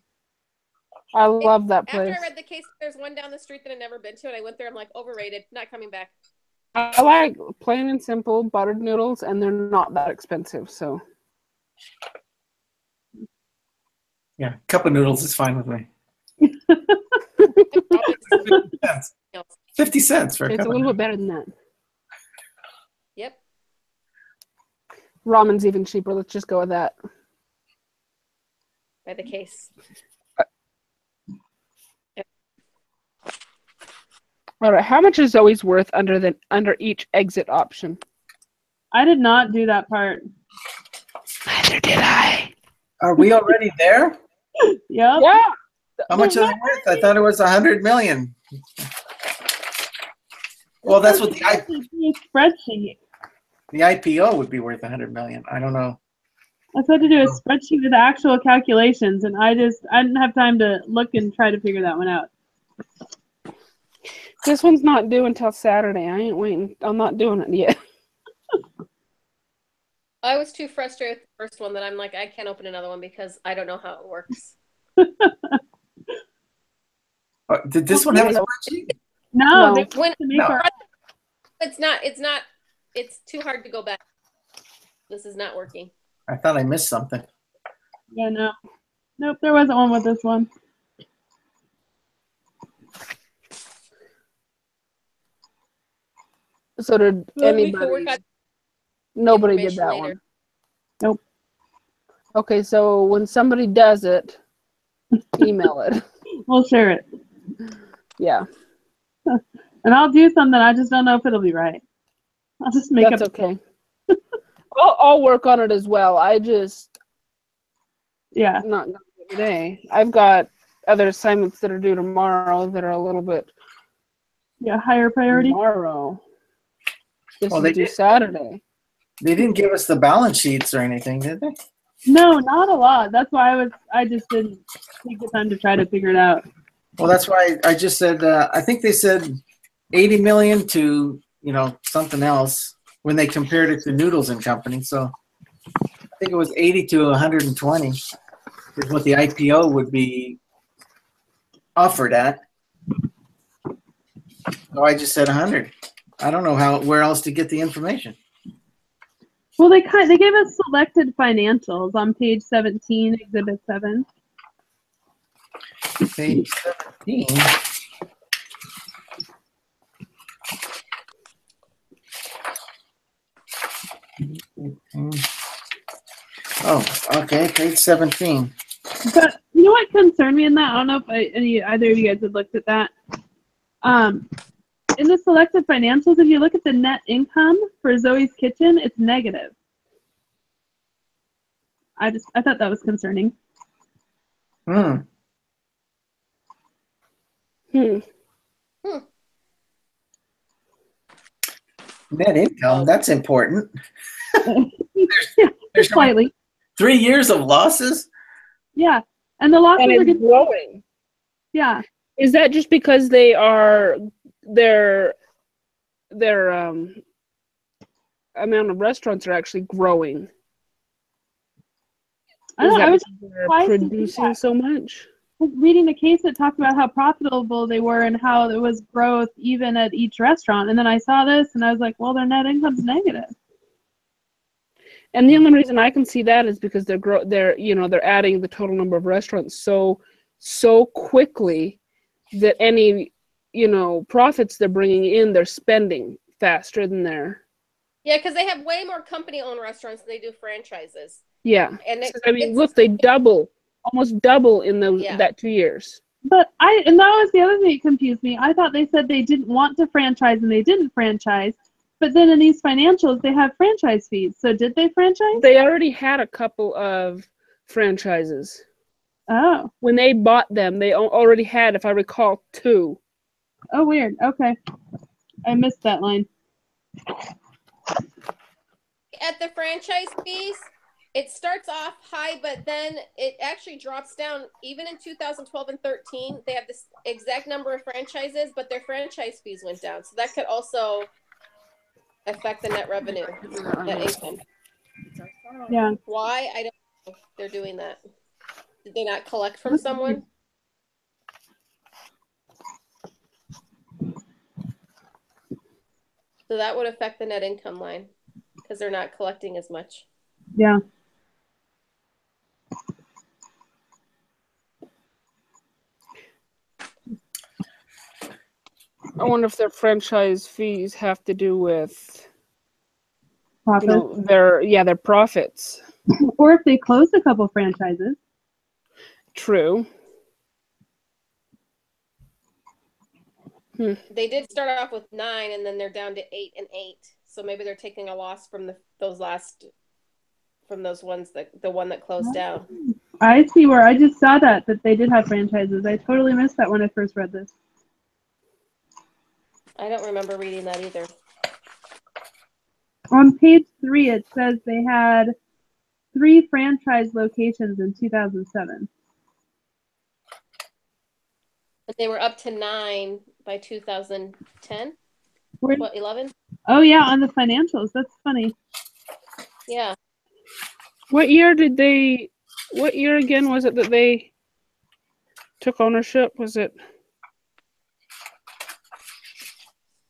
I love that place. After I read the case, there's one down the street that I've never been to, and I went there. I'm like, overrated, not coming back. I like plain and simple buttered noodles, and they're not that expensive. So Yeah, a cup of noodles is fine with me. 50 cents. 50 cents for a It's cup a of little noodles. bit better than that. Yep. Ramen's even cheaper. Let's just go with that. By the case. All right. How much is Zoe's worth under each exit option? I did not do that part. Neither did I. Are we already there? Yep. Yeah. How much are they worth? I thought it was 100 million. Well, that's what the Spreadsheet. IPO would be worth 100 million. I don't know. I tried to do a spreadsheet with actual calculations, and I didn't have time to look and try to figure that one out. This one's not due until Saturday. I ain't waiting. I'm not doing it yet. I was too frustrated with the first one that I'm like, I can't open another one because I don't know how it works. Did this one have a spreadsheet? No, No. they want to make No. our It's too hard to go back. This is not working. I thought I missed something. Yeah, no. Nope, there wasn't one with this one. So did Well, we can anybody? work out Nobody did information that later. one. Nope. Okay, so when somebody does it, email it. We'll share it. Yeah, And I'll do something. I just don't know if it'll be right. I'll just make that's up. okay. I'll work on it as well. I just Yeah. not gonna do it today. I've got other assignments that are due tomorrow that are a little bit Yeah. Higher priority. tomorrow. This Well, is they due did. Saturday. They didn't give us the balance sheets or anything, did they? No, not a lot. That's why I just didn't take the time to try to figure it out. Well, that's why I just said, I think they said 80 million to, something else when they compared it to Noodles and Company. So I think it was 80 to 120 is what the IPO would be offered at. So I just said 100. I don't know where else to get the information. Well, they gave us selected financials on page 17, Exhibit 7. Page 17. Oh, okay, page 17. But you know what concerned me in that? I don't know if either of you guys had looked at that. In the selected financials, if you look at the net income for Zoe's Kitchen, it's negative. I thought that was concerning. Hmm. Net income, that's important. Yeah, There's slightly. 3 years of losses? Yeah, and the losses And are it's getting, growing. yeah. Is that just because their amount of restaurants are actually growing? I don't know. I was They're surprised to see producing that. so much. Reading a case that talked about how profitable they were and how there was growth even at each restaurant. And then I saw this and I was like, well, their net income's negative. And the only reason I can see that is because they're adding the total number of restaurants so quickly that any profits they're bringing in, they're spending faster than they're. Yeah, because they have way more company-owned restaurants than they do franchises. Yeah. And Look, they almost double in that 2 years. But and that was the other thing that confused me. I thought they said they didn't want to franchise and they didn't franchise. But then in these financials, they have franchise fees. So did they franchise? They already had a couple of franchises. Oh. When they bought them, they already had, if I recall, 2. Oh, weird. Okay. I missed that line. at the franchise fees, it starts off high, but then it actually drops down. Even in 2012 and 13, they have this exact number of franchises, but their franchise fees went down. So that could also affect the net revenue, net income. Yeah. Why? I don't know if they're doing that. Did they not collect from someone? So that would affect the net income line because they're not collecting as much. Yeah. I wonder if their franchise fees have to do with Profit. their profits. Or if they close a couple franchises. True. They did start off with 9, and then they're down to 8 and 8. So maybe they're taking a loss from those ones the one that closed down. I see where I just saw that they did have franchises. I totally missed that when I first read this. I don't remember reading that either. On page 3, it says they had 3 franchise locations in 2007. But they were up to 9 by 2010. Where- What, 11? Oh yeah, on the financials. That's funny. Yeah. What year again was it that they took ownership? Was it?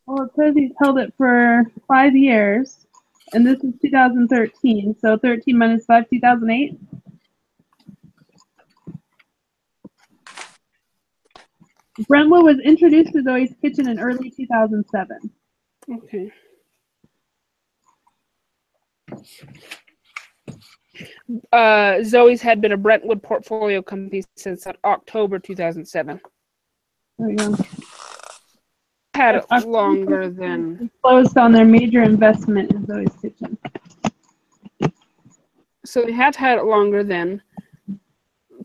Well, it says he's held it for 5 years, and this is 2013. So 13 minus 5, 2008. Brentwood was introduced to Zoe's Kitchen in early 2007. Okay. Zoe's had been a Brentwood portfolio company since October 2007. There you go. Had it longer than. Closed on their major investment in Zoe's Kitchen. So they have had it longer than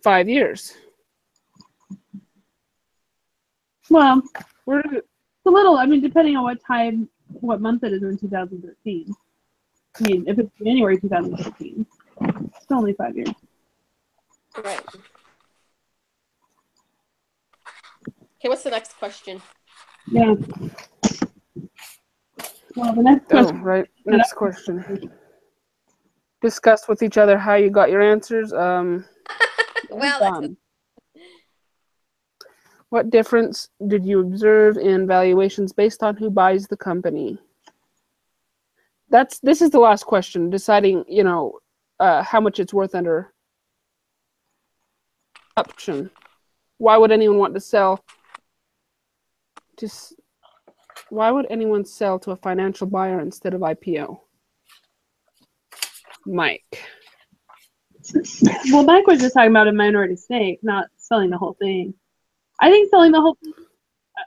5 years. Well, Where did it? it's a little. I mean, depending on what month it is in 2013. I mean, if it's January 2013, it's only 5 years. Right. Okay, what's the next question? Yeah. Well, the next question. Oh, right. Next question. Discuss with each other how you got your answers. Well, Done. What difference did you observe in valuations based on who buys the company? This is the last question, deciding, how much it's worth under option. Why would anyone want to sell why would anyone sell to a financial buyer instead of IPO? Mike. Well, Mike was just talking about a minority stake, not selling the whole thing. I think selling the whole thing,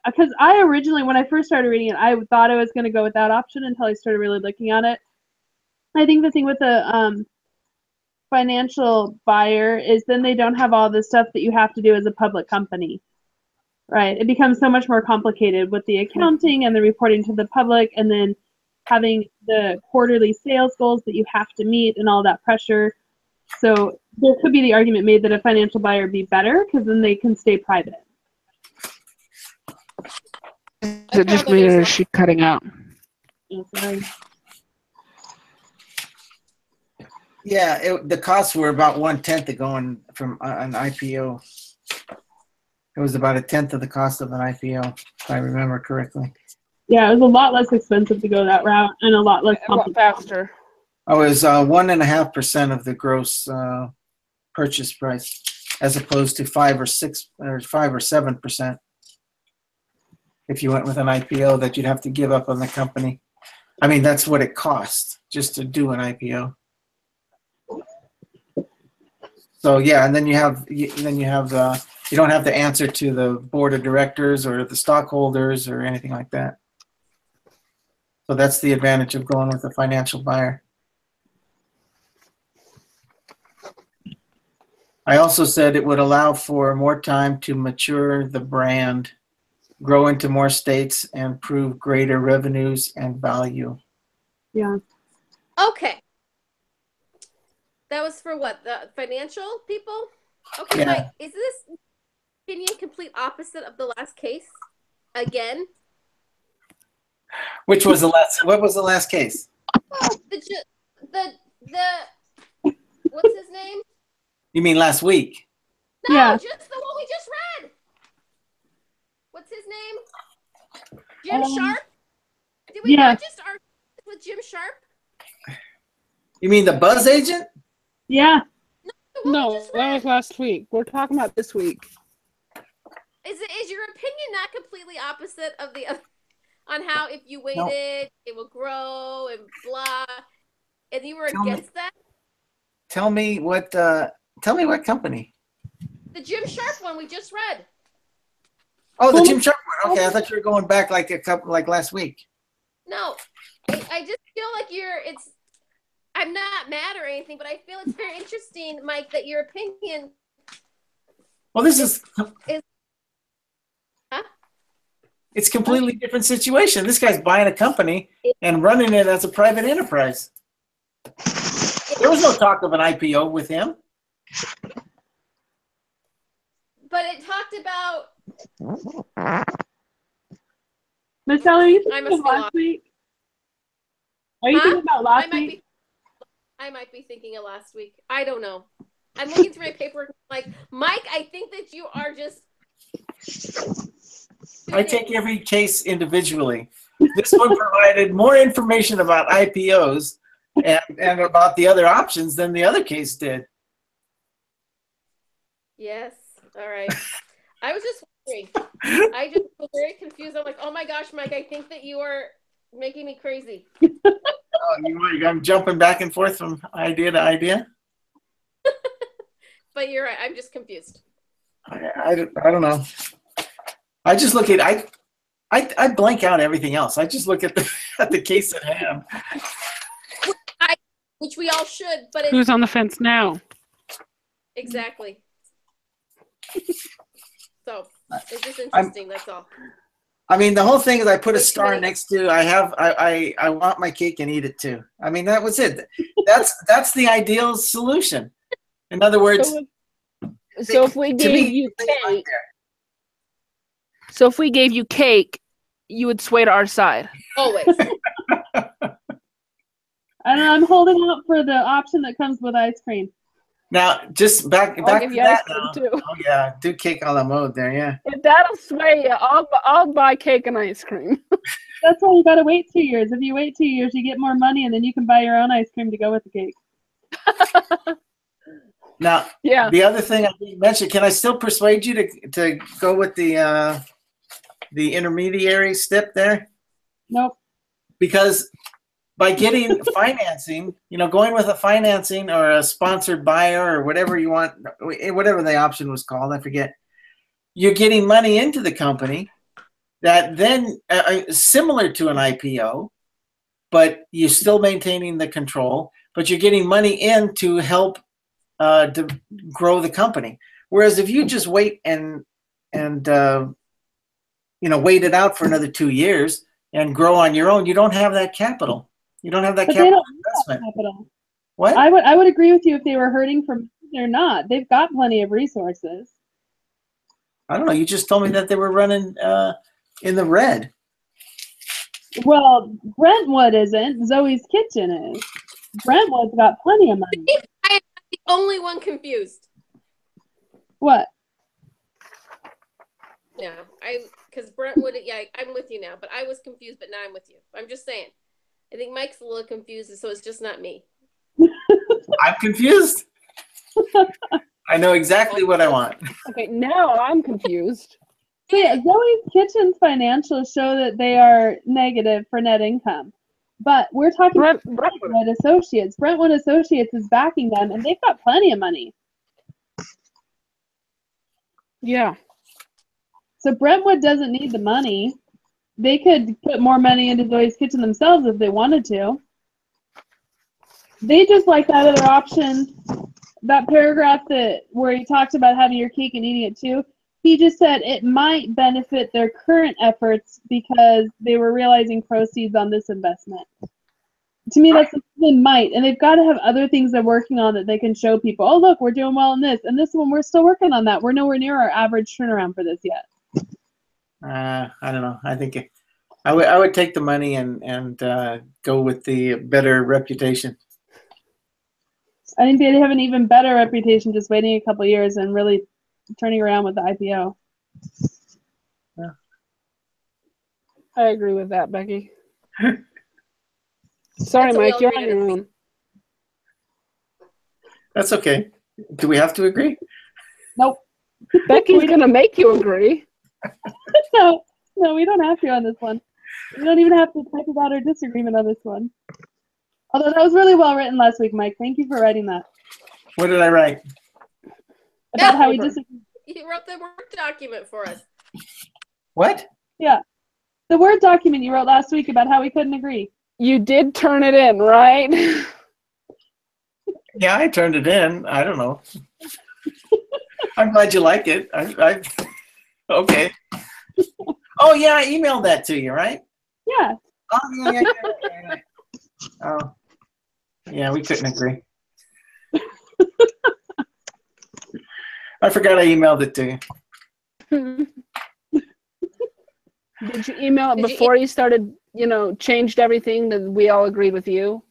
because I originally, when I first started reading it, I thought I was going to go with that option until I started really looking at it. I think the thing with the financial buyer is then they don't have all the stuff that you have to do as a public company, right? It becomes so much more complicated with the accounting and the reporting to the public, and then having the quarterly sales goals that you have to meet and all that pressure. So there could be the argument made that a financial buyer would be better because then they can stay private. Is it just me or is she cutting out? Oh, sorry. Yeah, the costs were about 1/10 of going from an IPO. It was about 1/10 of the cost of an IPO, if I remember correctly. Yeah, it was a lot less expensive to go that route and a lot less complicated. Faster. Oh, it was 1.5% of the gross purchase price, as opposed to 5 or 7%. If you went with an IPO, that you'd have to give up on the company. I mean, that's what it costs just to do an IPO. So yeah, and then you don't have to answer to the board of directors or the stockholders or anything like that. So that's the advantage of going with a financial buyer. I also said it would allow for more time to mature the brand, grow into more states, and prove greater revenues and value. Yeah. Okay. That was for what? The financial people? Okay, Yeah. Mike, is this opinion complete opposite of the last case? Again? What was the last case? The what's his name? You mean last week? No, Yeah. just the one we just read. What's his name? Jim Sharp? Did we not just argue with Jim Sharp? You mean the buzz agent? Yeah. No, that was last week. We're talking about this week. is your opinion not completely opposite of the other on how if you waited, No. it will grow and blah, and you were Tell me. against that? Tell me what company? The Jim Sharp one we just read. Oh, the Jim Sharp one. Okay, I thought you were going back like last week. No, I just feel like I'm not mad or anything, but I feel it's very interesting, Mike, that your opinion. Well, this is Huh? it's completely different situation. This guy's buying a company and running it as a private enterprise. There was no talk of an IPO with him. But it talked about. Michelle, are you I thinking must of be last lost. week? Are you Huh? thinking about last week? I might be thinking of last week. I don't know. I'm looking through my paperwork. Like, Mike, I think that you are just. I take every case individually. This one provided more information about IPOs and about the other options than the other case did. Yes. All right. I was just wondering. I just was very confused. I'm like, oh my gosh, Mike, I think that you are making me crazy. I'm jumping back and forth from idea to idea. But you're right. I'm just confused. I don't know. I just look at I blank out everything else. I just look at the case at hand. Which we all should, but Who's on the fence now? Exactly. So it's just interesting. That's all. I mean, the whole thing is I put a star next to I want my cake and eat it too. I mean, that was it. That's the ideal solution. In other words, so if we gave you cake, so if we gave you cake, you would sway to our side. Always. And I'm holding out for the option that comes with ice cream. Now, just back to that now. Too. Oh yeah, do cake a la mode there, yeah. If that'll sway you, I'll buy cake and ice cream. That's why you gotta wait 2 years. If you wait 2 years, you get more money, and then you can buy your own ice cream to go with the cake. Now, yeah. The other thing I didn't mention, can I still persuade you to go with the intermediary step there? Nope. Because by getting financing, going with a financing or a sponsored buyer or whatever you want, whatever the option was called, I forget, you're getting money into the company that then similar to an IPO, but you're still maintaining the control, but you're getting money in to help to grow the company. Whereas if you just wait and wait it out for another 2 years and grow on your own, you don't have that capital. You don't have that capital investment. Capital. What? I would agree with you if they were hurting from. They're not. They've got plenty of resources. I don't know. You just told me that they were running in the red. Well, Brentwood isn't. Zoe's Kitchen is. Brentwood's got plenty of money. I'm the only one confused. What? Yeah, because Brentwood. Yeah, I'm with you now, but I was confused, but now I'm with you. I'm just saying. I think Mike's a little confused, so it's just not me. I'm confused. I know exactly what I want. Okay, now I'm confused. So yeah, Zoe's Kitchen's financials show that they are negative for net income. But we're talking about Brentwood Associates. Brentwood Associates is backing them, and they've got plenty of money. Yeah. So Brentwood doesn't need the money. They could put more money into Zoe's Kitchen themselves if they wanted to. They just like that other option, that paragraph where he talked about having your cake and eating it too. He just said it might benefit their current efforts because they were realizing proceeds on this investment. To me, that's they might, and they've got to have other things they're working on that they can show people. Oh, look, we're doing well in this, and this one we're still working on that. We're nowhere near our average turnaround for this yet. I don't know. I think I would take the money and go with the better reputation. I think they'd have an even better reputation just waiting a couple of years and really turning around with the IPO. Yeah. I agree with that, Becky. Sorry, Mike, you're on your own. That's okay. Do we have to agree? Nope. Becky's going to make you agree. No, no, we don't have to on this one. We don't even have to type about our disagreement on this one. Although that was really well written last week, Mike. Thank you for writing that. What did I write? About how we paper. disagree. You wrote the Word document for us. What? Yeah. The Word document you wrote last week about how we couldn't agree. You did turn it in, right? Yeah, I turned it in. I don't know. I'm glad you like it. Okay. Oh yeah, I emailed that to you, right? Yeah. Oh yeah. Oh, yeah. We couldn't agree. I forgot I emailed it to you. Did you email it Did you before you started, changed everything that we all agreed with you?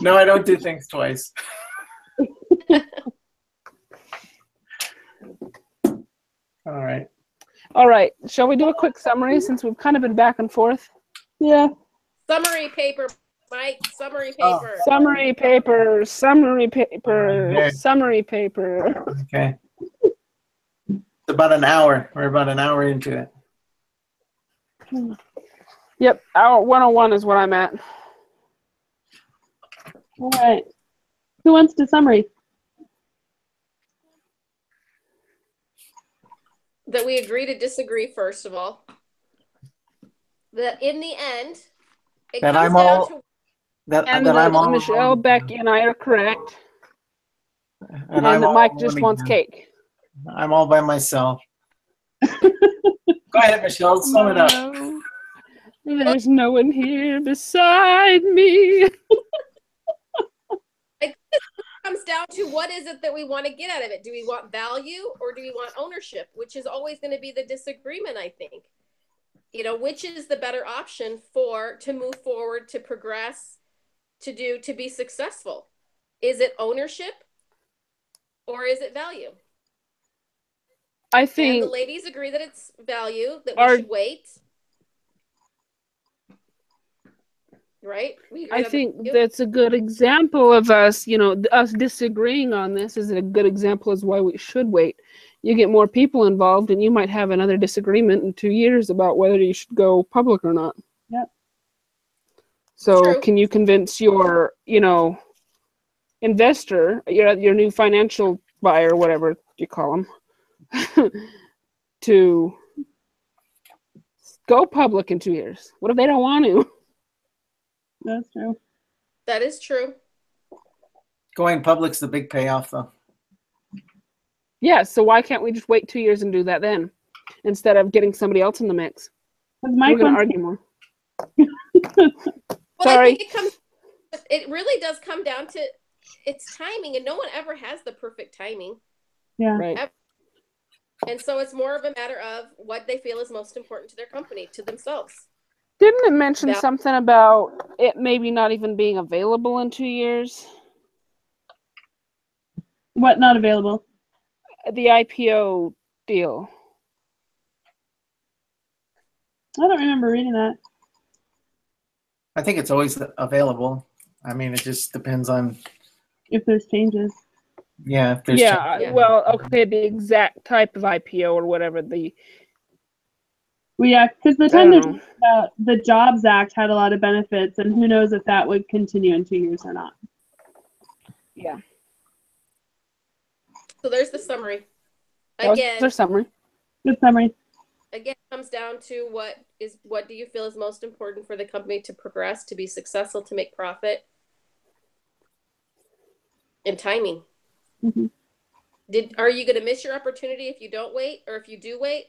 No, I don't do things twice. All right. All right. Shall we do a quick summary since we've kind of been back and forth? Yeah. Summary paper, Mike. Summary Oh. paper. Summary paper, summary paper, Okay. summary paper. Okay. It's about an hour. We're about an hour into it. Yep, hour 101 is what I'm at. All right. Who wants to summary? That we agree to disagree, first of all. That in the end, it That comes I'm down all- to And that I'm that all Michelle, alone. Becky, and I are correct. And And that all Mike alone just wants again. cake. I'm all by myself. Go ahead, Michelle. Sum it up. No, there's no one here beside me. it comes down to what is it that we want to get out of it? Do we want value or do we want ownership? Which is always going to be the disagreement, I think. Which is the better option to move forward, to progress, to be successful? Is it ownership or is it value? I And think the ladies agree that it's value, that we should wait. Right? We agree I on think value. that's a good example of us, us disagreeing on this is a good example as why we should wait. You get more people involved and you might have another disagreement in 2 years about whether you should go public or not. Yep. So True. can you convince your, investor, your new financial buyer, whatever you call them, to go public in 2 years? What if they don't want to? That's true. That is true. Going public's the big payoff, though. Yeah, so why can't we just wait 2 years and do that then, instead of getting somebody else in the mix? Because Mike We're going to wants argue more. Well, Sorry. I think it really does come down to its timing, and no one ever has the perfect timing. Yeah. Right. And so it's more of a matter of what they feel is most important to their company, to themselves. Didn't it mention Val- something about it maybe not even being available in 2 years? What not available? The IPO deal. I don't remember reading that. I think it's always available. I mean, it just depends on, If there's changes. yeah, if there's Yeah. Well, okay, the exact type of IPO or whatever the. Well, yeah, because the I time don't they're know. talking about the Jobs Act had a lot of benefits, and who knows if that would continue in 2 years or not. Yeah. So there's the summary. That was Again, their summary. Good summary. it comes down to what do you feel is most important for the company to progress, to be successful, to make profit, and timing. Mm-hmm. Are you going to miss your opportunity if you don't wait, or if you do wait,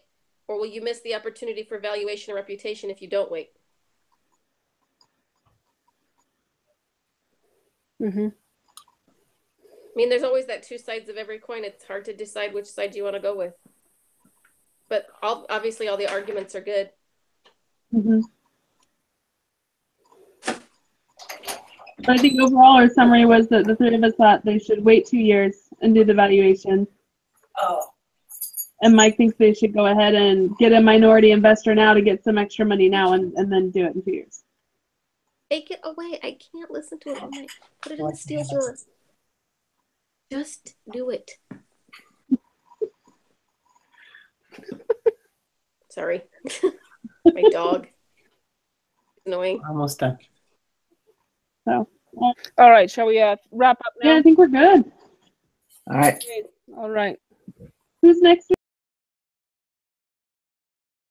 or will you miss the opportunity for valuation and reputation if you don't wait? Mm-hmm. I mean, there's always that two sides of every coin. It's hard to decide which side you want to go with. But obviously, all the arguments are good. Mm-hmm. But I think overall our summary was that the three of us thought they should wait 2 years and do the valuation. Oh, And Mike thinks they should go ahead and get a minority investor now to get some extra money now and then do it in 2 years. Take it away. I can't listen to it all night. Put it in the steel drawer. Just do it. Sorry. My dog. Annoying. Almost done. So, All right, shall we wrap up now? yeah, I think we're good. All right. All right. Who's next?